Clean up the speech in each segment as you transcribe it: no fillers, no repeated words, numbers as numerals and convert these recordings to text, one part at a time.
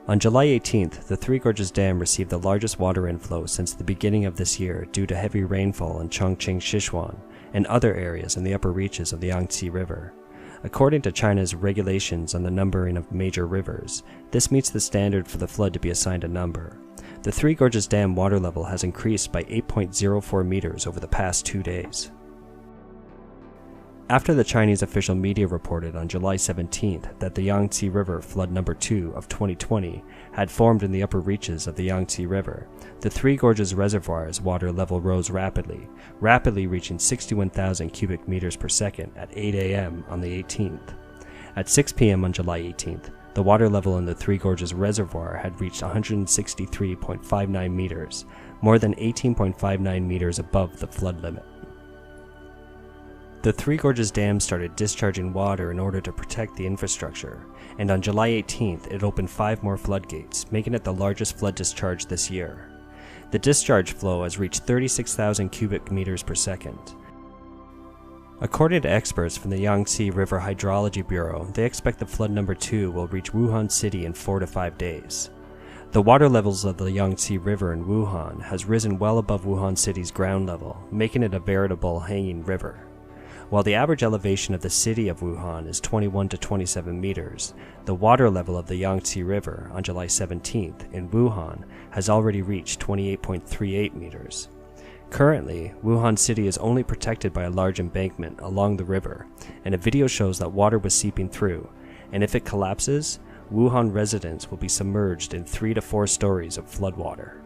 On July 18th, the Three Gorges Dam received the largest water inflow since the beginning of this year due to heavy rainfall in Chongqing, Sichuan, and other areas in the upper reaches of the Yangtze River. According to China's regulations on the numbering of major rivers, this meets the standard for the flood to be assigned a number. The Three Gorges Dam water level has increased by 8.04 meters over the past 2 days. After the Chinese official media reported on July 17th that the Yangtze River flood number 2 of 2020 had formed in the upper reaches of the Yangtze River, the Three Gorges Reservoir's water level rose rapidly reaching 61,000 cubic meters per second at 8 a.m. on the 18th. At 6 p.m. on July 18th, the water level in the Three Gorges Reservoir had reached 163.59 meters, more than 18.59 meters above the flood limit. The Three Gorges Dam started discharging water in order to protect the infrastructure, and on July 18th it opened 5 more floodgates, making it the largest flood discharge this year. The discharge flow has reached 36,000 cubic meters per second. According to experts from the Yangtze River Hydrology Bureau, they expect the flood number 2 will reach Wuhan City in 4 to 5 days. The water levels of the Yangtze River in Wuhan has risen well above Wuhan City's ground level, making it a veritable hanging river. While the average elevation of the city of Wuhan is 21 to 27 meters, the water level of the Yangtze River on July 17th in Wuhan has already reached 28.38 meters. Currently, Wuhan City is only protected by a large embankment along the river, and a video shows that water was seeping through, and if it collapses, Wuhan residents will be submerged in 3 to 4 stories of floodwater.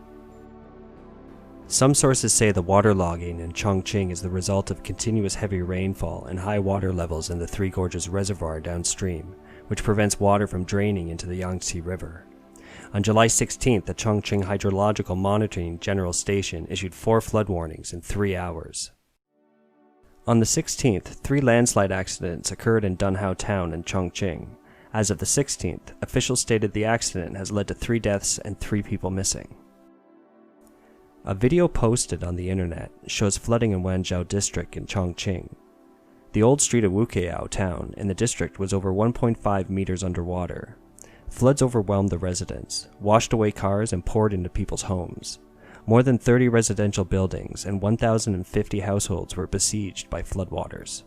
Some sources say the waterlogging in Chongqing is the result of continuous heavy rainfall and high water levels in the Three Gorges Reservoir downstream, which prevents water from draining into the Yangtze River. On July 16th, the Chongqing Hydrological Monitoring General Station issued 4 flood warnings in 3 hours. On the 16th, 3 landslide accidents occurred in Dunhao Town in Chongqing. As of the 16th, officials stated the accident has led to 3 deaths and 3 people missing. A video posted on the internet shows flooding in Wanzhou district in Chongqing. The old street of Wuqiao town in the district was over 1.5 meters underwater. Floods overwhelmed the residents, washed away cars, and poured into people's homes. More than 30 residential buildings and 1,050 households were besieged by floodwaters.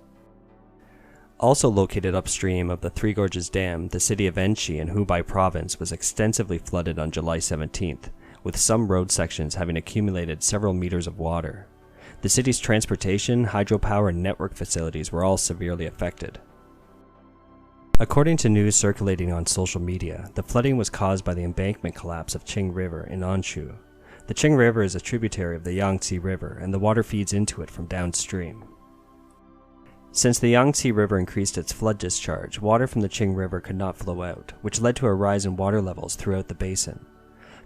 Also located upstream of the Three Gorges Dam, the city of Enshi in Hubei province was extensively flooded on July 17th, with some road sections having accumulated several meters of water. The city's transportation, hydropower, and network facilities were all severely affected. According to news circulating on social media, the flooding was caused by the embankment collapse of Qing River in Anshu. The Qing River is a tributary of the Yangtze River, and the water feeds into it from downstream. Since the Yangtze River increased its flood discharge, water from the Qing River could not flow out, which led to a rise in water levels throughout the basin.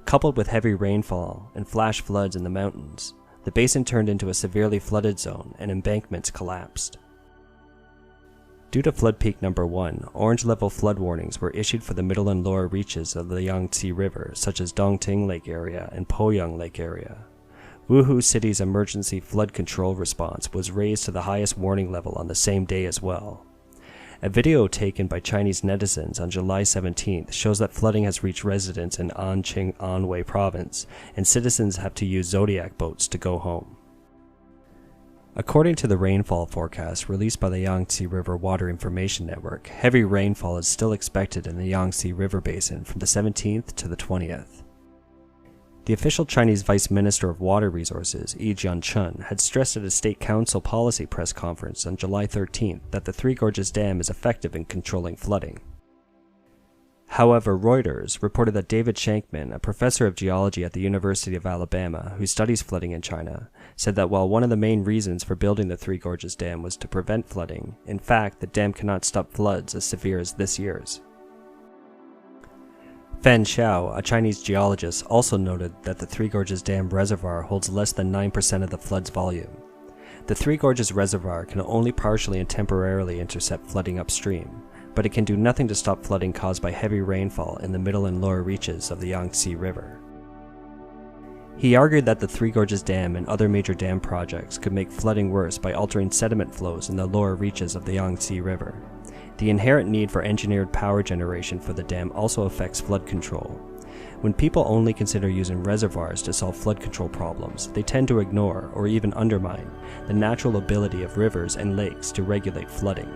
Coupled with heavy rainfall and flash floods in the mountains, the basin turned into a severely flooded zone and embankments collapsed. Due to flood peak number 1, orange level flood warnings were issued for the middle and lower reaches of the Yangtze River, such as Dongting Lake area and Poyang Lake area. Wuhu City's emergency flood control response was raised to the highest warning level on the same day as well. A video taken by Chinese netizens on July 17th shows that flooding has reached residents in Anqing Anhui province, and citizens have to use Zodiac boats to go home. According to the rainfall forecast released by the Yangtze River Water Information Network, heavy rainfall is still expected in the Yangtze River Basin from the 17th to the 20th. The official Chinese Vice Minister of Water Resources, Yi Jianchun, had stressed at a State Council policy press conference on July 13th that the Three Gorges Dam is effective in controlling flooding. However, Reuters reported that David Shankman, a professor of geology at the University of Alabama who studies flooding in China, said that while one of the main reasons for building the Three Gorges Dam was to prevent flooding, in fact, the dam cannot stop floods as severe as this year's. Fan Xiao, a Chinese geologist, also noted that the Three Gorges Dam reservoir holds less than 9% of the flood's volume. The Three Gorges Reservoir can only partially and temporarily intercept flooding upstream, but it can do nothing to stop flooding caused by heavy rainfall in the middle and lower reaches of the Yangtze River. He argued that the Three Gorges Dam and other major dam projects could make flooding worse by altering sediment flows in the lower reaches of the Yangtze River. The inherent need for engineered power generation for the dam also affects flood control. When people only consider using reservoirs to solve flood control problems, they tend to ignore or even undermine the natural ability of rivers and lakes to regulate flooding.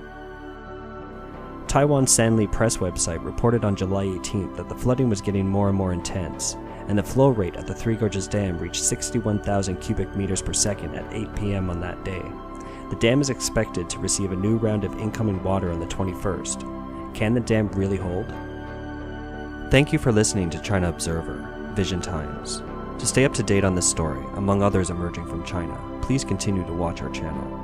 Taiwan's Sanli Press website reported on July 18th that the flooding was getting more and more intense, and the flow rate at the Three Gorges Dam reached 61,000 cubic meters per second at 8 p.m. on that day. The dam is expected to receive a new round of incoming water on the 21st. Can the dam really hold? Thank you for listening to China Observer, Vision Times. To stay up to date on this story, among others emerging from China, please continue to watch our channel.